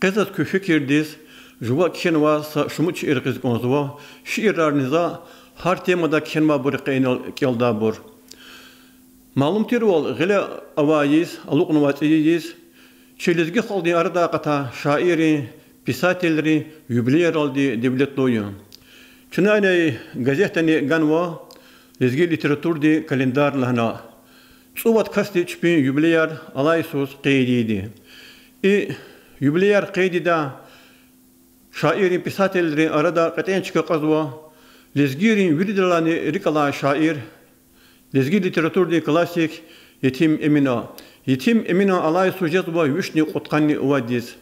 قصة كفكر ديس جوا كينوا شموش إرقز كونزوا شيرار نزا هر تيما دا كينوا برقين كيل دابور معلوم تيرول غلا أوايز ألوق نواتيز شيلزجي خالدي أردا قطع شاعري بيساتيلري يوبليرالدي دبلتلويا شنايني غازيتني غانوا لزجي ليتراتور دي كالندار لهنا صوت كاستي تشبين يوبليار ألايسوس قيدي Юбилеяр қайдида шаирин писательдерин арада қатенчика қазуа лезгирин виридалани рикала шаир лезгир литературный классик Етим Эмина. Етим Эмина алай сюжетва вишни қотқанни уадис.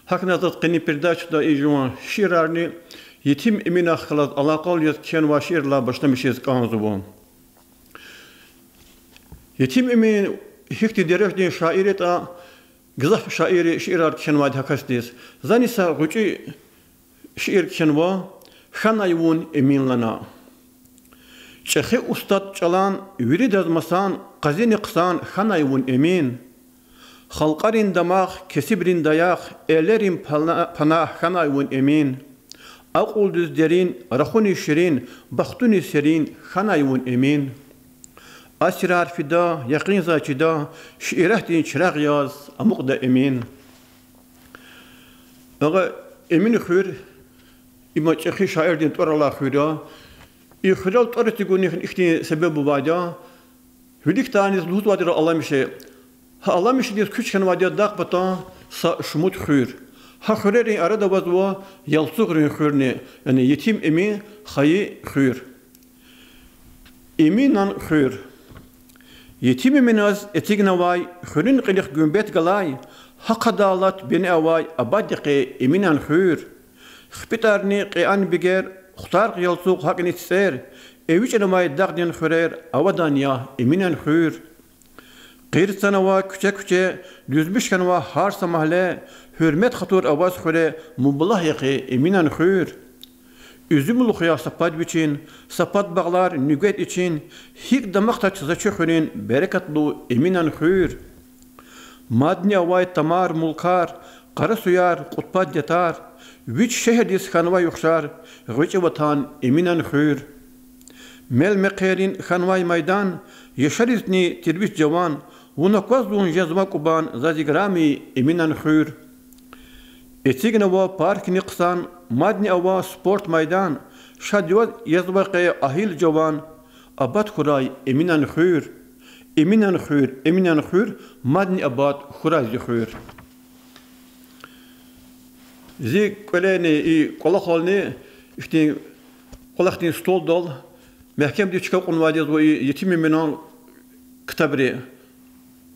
Хакназат қини передачада ижуан ширарни Етим Эмина хлад алақал яз кенва ширла баштамишез канзуа. Етим Эмин хикти деревни шаирета Gızaf şairi şiirar kişenva dihakastis. Zanisa gıcı şiir kişenva şanayvun eminlana. Çehi ustad çalan virid azmasan qazini qısan şanayvun emin. Halqarin damaq kesibrin dayak elerin panah şanayvun emin. Aqul düzderin rahuni şirin baxtuni serin şanayvun emin. أسرار فدا يقين زاجدا شئرهتين شراغ ياز أمقدا إمين أغا إمين خير إما تشخي شاعر دين تور الله خيرا إخلال تور تقول نحن إختين سبب بعدا هديك تاني زلوت وادر الله مشي ها الله مشي ديس كش كان وادر داق بتا سا شموت خير ها خيرين أراد وزوا يلصغرين خيرني يعني يتيم إمين خي خير إمينان خير Yetimi minaz etigna khulin qilik gümbet galay haqadalat beni avay abadiqi iminan khur khpitarni qian biger khtar yalsuq haqni tser eviç namay daqdin khurer avadanya iminan khur qir sanava küçe düzmüş kanva har samahle hürmet khatur avaz khure muballah yaqi iminan khur Üzümlü xıya sapat biçin, sapat bağlar nüget için, hik damakta çızaçı xürün, berekatlı eminen xür. Madni avay tamar mulkar, qara suyar, qutpat yatar, viç şehrdis xanva yuxşar, viç vatan eminen xür. Mel meqerin xanvay maydan, yaşarizni tirbiş cavan, vunakvazluğun jazma kuban, zazigrami eminen xür. Etigna park niqsan, madni ava sport maydan, şadiyat yazbaqe ahil cavan, abad xuray eminan xür, eminan xür, madni abad xuray xür. Zi koleni kolakhalni işte kolaktin stol dol, mahkemede çıkıp onvadiyaz ve Yetim Eminan kitabri.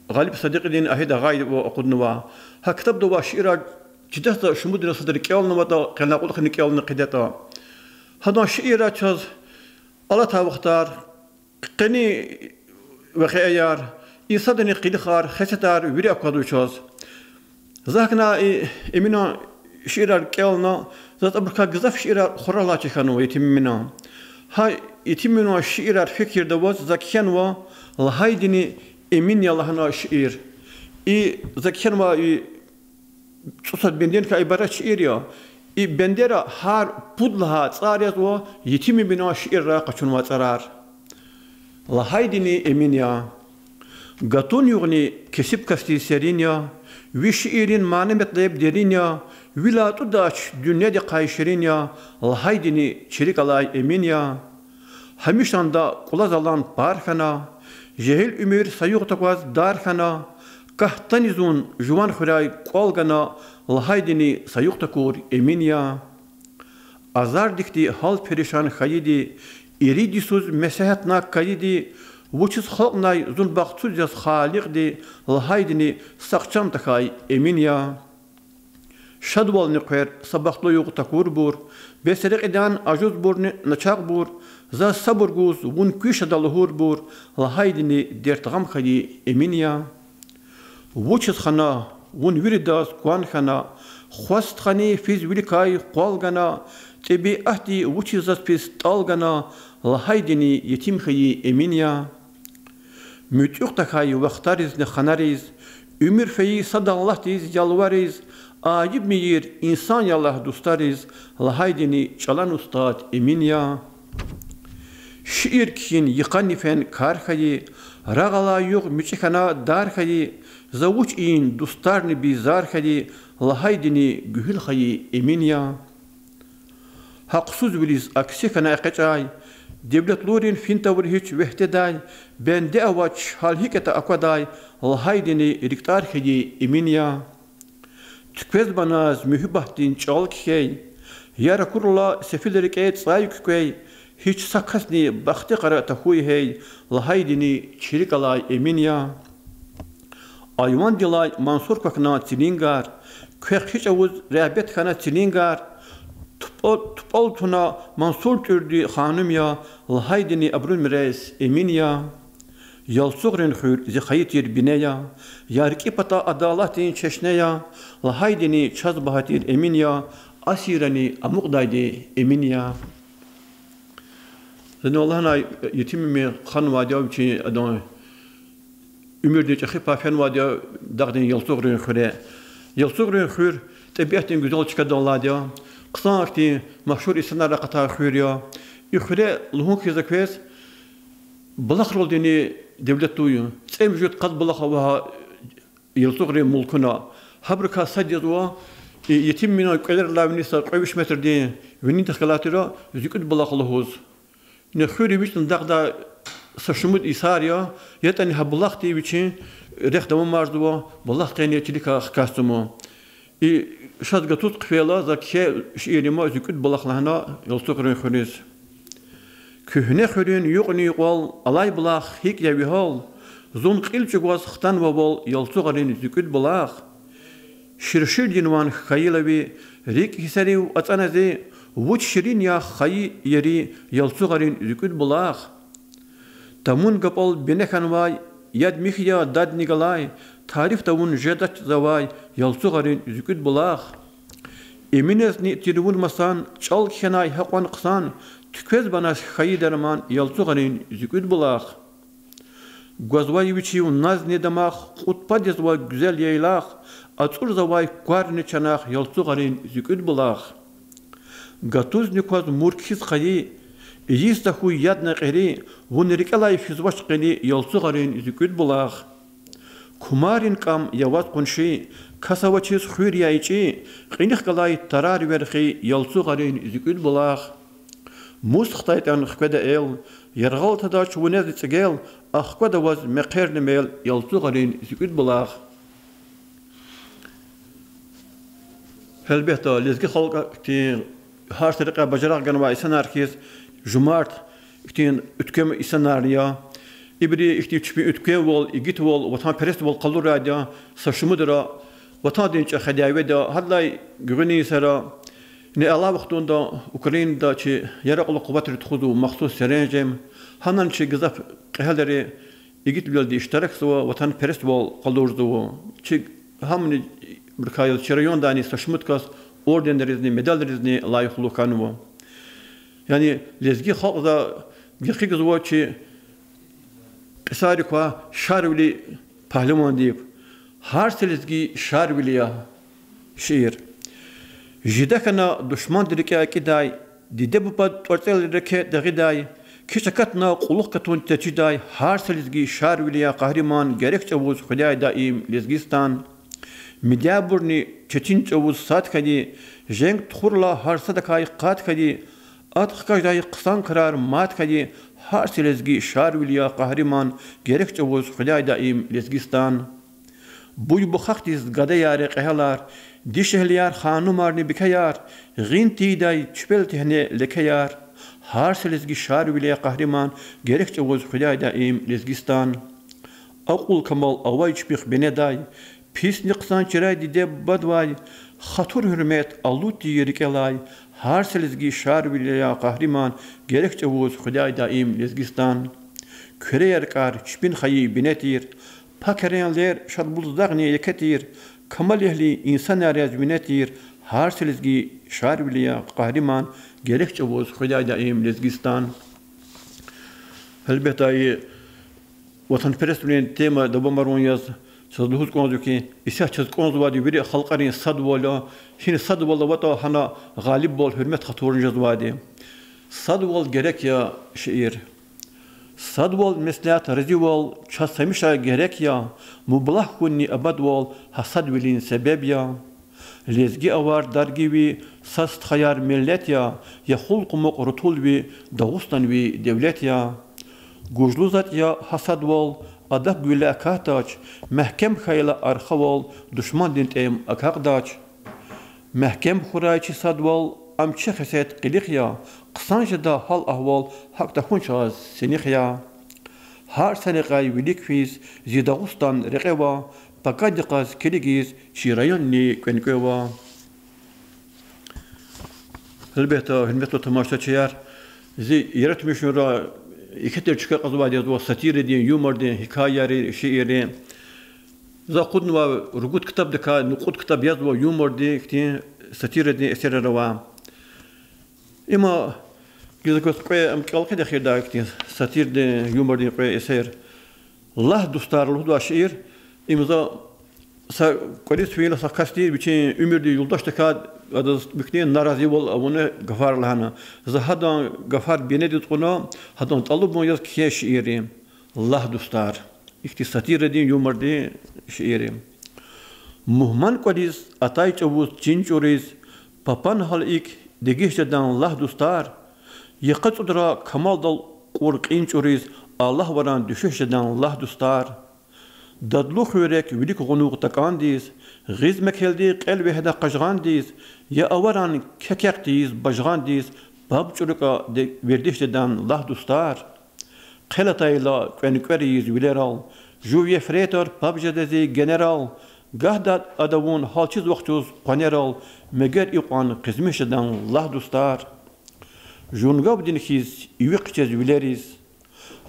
Galip Sadiq'in ahida gayb ve okudnuva. Ha kitab da şiirar جدّا شمودنا صدر كيالنا ودا كنا قلنا خن كيالنا قدتا هذا شيء راتشز الله توختار قني وخيار يصدني قدخار خشتار ويري أقدو شاز ذاكنا إمنا شيرار كيالنا ذات أبركا جزاف شيرار خرالله تكانو يتمنا هاي يتمنا شيرار فكر دواز ذاكيانوا لهايدني إمين يالهنا شير ذاكيانوا Susad benden ka ibaret şiir ya. Bendera har pudlaha tsariyat o yetimi bina şiir ra kaçunma tsarar. La haydini emin ya. Gatun yuğni kesip kasti serin ya. Vi şiirin mani metleyip derin ya. Vilatu daç dünyada kayşirin ya. La haydini çelik alay emin ya. Hamişanda kulaz alan parfana. Jehil ümür sayuq takwaz darfana. Kahtanizun juvan xuray kolgana lahaydini sayuqtakur emin azar dikti hal perişan khayidi iridisuz mesahatna kayidi vuçuz xalqnay zun baxtsuz yaz xaliqdi lahaydini saqçam takay emin şadwal niqer sabaqlo yuqtakur bur beseriq edan ajuz bur nachaq bur za sabur guz vun küşadalhur bur lahaydini dertgam khadi emin Vuçız xana, vun viridas kuan xana, xwast xani fiz vilikay qalgana, tebi ahdi vuçızas pis talgana, lahaydini yetim xeyi emin ya. Mütüq takayı vaxtariz ne xanariz, ümür feyi sadallah diz yalvarız, ayib miyir insan yallah dostariz, lahaydini çalan ustad emin ya. Şiir kiyin yıkan nifen kar xeyi, rağala yok müçekana dar xeyi, zavuç in dostarni bizar xeyi, lahaydini gühül xeyi emin ya. Haksız biliz aksi kana eqecay, devletlerin fintavur hiç vehdeday, ben de avaç hal hikete akvaday, lahaydini riktar xeyi emin ya. Tükvez banaz mühibahtin çal key, yara kurla sefilerik et sayık key, hiç sakasni baktı kara tahuy hey, lahaydini çirik alay emin ya. Ayvan dilay mansur kakna tilingar, kök hiç avuz rehbet kana tilingar, tupal tuna mansur türdü hanım ya, lahaydini abrun mires emin ya. Yalsuğrin hür zihayit yer bine ya, yarki pata adalatin çeşne ya, lahaydini çaz bahatir emin ya, asirani amukdaydı emin ya. Zene Allah'ına yetimimi kan vadiyav için adam ümürde çekipa fen vadiyav dağdın yalsuğrin hüre. Yalsuğrin hür tabiatin güzel çıkadı Allah diyor. Kısa vakti mahşur insanlara kata hür ya. Hüre luhun kizakvez balak rol dini devlet duyu. Sem vücut kad balak hava yalsuğrin mulkuna. Habrika sadiyazwa yetim mina kadar lavnisa 5 metre diye. Venin tıkalatira zikut balak lahuz. Nexuri biçin dağda saşımut isar ya, yetani hablaq diye biçin reklamı marzuva, balaq teniyetçilik kastımı. Şad gatut qfela zakiye şiirima züküt balaqlahına yolsuqrin xuriz. Kühne xurin yuqni qol alay balaq hik yavi hol, zun qilçuk was xtan babol yolsuqrin züküt balaq. Şirşir dinvan xayilavi rik hisari atanazi Vuç şirin ya xayı yeri yalsuğarin züküt bulaq. Tamun kapal benekhan vay, yad mihya dad nigalay, tarif tavun jedat zavay, yalsuğarin züküt bulaq. Emines ni tirvun masan, çal kenay haqwan qsan, tükvez banas xayı derman, yalsuğarin züküt bulaq. Gwazvay viçi naz ne damaq, qutpa dezva güzel yaylaq, atsur zavay kwarni çanaq, yalsuğarin züküt bulaq. Gatuz nikaz murkiz xayi, yista huy yadna qeri, vunrikalay fizvaş qeli yalsuğarin züküt bulaq. Kumarin kam yavaz qunşi, kasavaçiz xuyr yayçi, qinik qalay tarar verxi yalsuğarin züküt bulaq. Mus xtaytan xkveda el, yargal tada çuvunez tsegel, axkvada vaz meqernimel yalsuğarin züküt bulaq. Elbette lezgi xalqa her tariqa bacarak ganva insan herkes cumart iktin ütkem insanlar ya ibri ikti çipi ütke vol igit vol vatan perest vol qalur ya saşımıdıra vatan dinç xadayve da hadlay güveni sara ne Allah vaxtunda Ukraynada çi yaraqlı quvvetleri tuxudu maxsus serencem hanan çi gizaf qəhələri igit bildi iştirak suva vatan perest vol qalurdu çi hamni birkayıl çerayon dani saşımıtkas ordenlerizni, medallerini layıklı kanıva. Yani lezgi halkda yakık zuva ki kısari kwa şarvili pahliman deyip har lezgi şarvili ya şiir. Jidakana düşman dirike akiday dide bu pad tortel reke dagiday kişakatna quluk katun teçiday har lezgi şarvili ya kahraman gerekçe vuz xudaya daim lezgistan Midyaburni çetin çavuz saat kadi, jenk txurla har sadakay qat kadi, at xkajday qsan karar mat kadi, har selezgi şarviliya kahraman gerek çavuz xudaya daim lezgistan. Buy bu xaqtiz gada yare qehalar, dişehliyar xanumarni bikayar, gin tiday çpel tehne lekayar, har selezgi şarviliya kahraman gerek çavuz xudaya daim lezgistan. Aqul kamal avay çpix beneday, Pis niqsan çiray dide badvay, xatur hürmet allut yerikelay, har selizgi şarviliya kahraman gerekçe vuz xudaya daim lezgistan. Köre yerkar çpin xayi binetir, pakerenler şadbuldağni yeketir, kamal ehli insan ariyaz binetir, har selizgi şarviliya kahraman gerekçe vuz xudaya daim lezgistan. Elbette vatanperestliğin tema da bombardıman yaz. Sazluhuz konuşuyor ki isyaçız konuşuyor biri halkların sadvola. Şimdi sadvola vata hana galip bol hürmet hatırın yazvadı. Sadvol gerek ya şiir. Sadvol meslehat rezivol çasamışa gerek ya. Mublah kunni abadvol hasadvilin sebep ya. Lezgi avar dargivi sast hayar millet ya. Ya hulkumuk rutulvi Dağıstan vi devlet ya. Güçlü zat ya hasadvol adak güle akahtaç. Mehkem hayla arxavol düşman dintem akakdaç. Mehkem hurayçı sadvol amçı xeset qilik ya. Qısanca da hal ahval hakta hunçaz senik ya. Har saniqay vilik fiz Dağıstan reqeva. Pakadiqaz keligiz çirayan ni kvenkeva. Elbette hürmetli tamaşaçılar. Yaratmışlar İkiter çıkar azvadi o satire diye humor diye hikayeleri şiiri. Zakudun ve rugut kitap deka nukut kitap yaz ve humor diye satire diye eserler var. Ama gizli koy amkalka da khir da satire diye humor diye koy eser. Allah dostlar da şiir imza sa kolis fiil sakasti biçin ömür diye yoldaş deka adı bükneyen narazı ol avunu gafar lahana. Zahadan gafar benedit kona hadan talub mu yaz ki şiiri. Allah dostlar. İktisatire din yumar di şiiri. Muhman kolis atay çavuz çin çoriz papan hal ik degişten Allah dostlar. Yaqat udra kamal dal qorqin çoriz Allah varan düşüşden Allah dostlar. Dadlu xürek vilik qonuq takandiz. Giz mekeldi qalbi hada qajgandiz. Ya avaran kekekdiz bajgandiz. Bab çuluka verdişden Allah dostlar. Qelatayla kvenkveriz vileral. Juviye fretor pabjadezi general. Gahdat adavun halçiz vaqtuz paneral. Meger iqan qizmişden Allah dostlar. Jungav dinkiz iviqçez vileriz.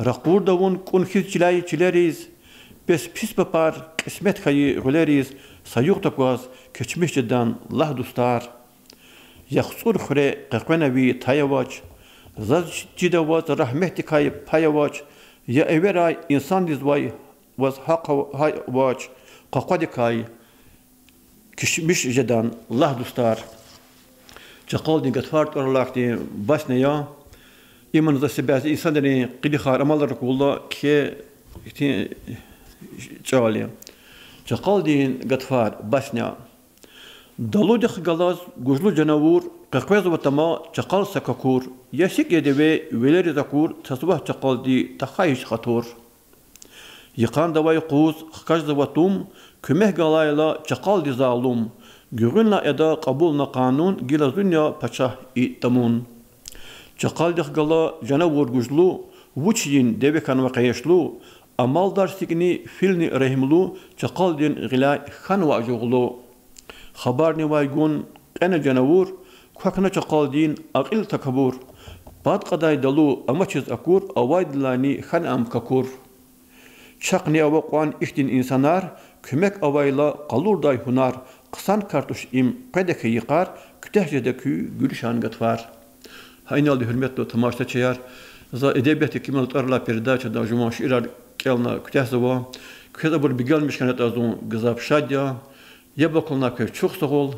Raqur davun kunkiz çilay çileriz. Pes pis papar kısmet kayı güleriz. Sayık takvaz keçmişçeden Allah dostlar. Yaxsur xure qaqvenevi tayavaç. Zaz cidavaz rahmeti kayı payavaç. Ya everay insan dizvay vaz haqavaç. Qaqvadi kayı keçmişçeden Allah dostlar. Çakal din gatfart orlak din basne ya. İmanızda sebezi insanların qidixar amalları kulla ki Çağalıyım. Çakal din gatfar basnya. Daludih galaz güçlü canavur qaqvez vatama çakal sakakur. Yaşik edeve veleri zakur tasbah çakal di tahayiş khatur. Yıkan davay quz xkaj zavatum kümeh galayla çakal di zalum. Gürünla eda qabulna kanun gilazünya paçah itamun. Çakal dih gala canavur güçlü vuçyin devekan ve qayeşlu. Amaldar sikni filni rehimlu çakal din gilay khan vajuğlu. Xabar ni vaygun qana canavur kwakna çakal din aqil takabur. Bad qaday dalu amaçız akur avaydlani khan am kakur. Çakni avaqan iştin insanlar kümek avayla qalurday hunar. Qısan kartuş im qadaki yıqar kütehjedeki gülşan gatvar. Haynaldi hürmetli tamaşaçılar. За edebiyat hekimler arla передача da cuma şiirler kelna kütehzeva. Kütehze bir bigalmiş kanet azun gızap şadya. Yabla kolna çok sağol.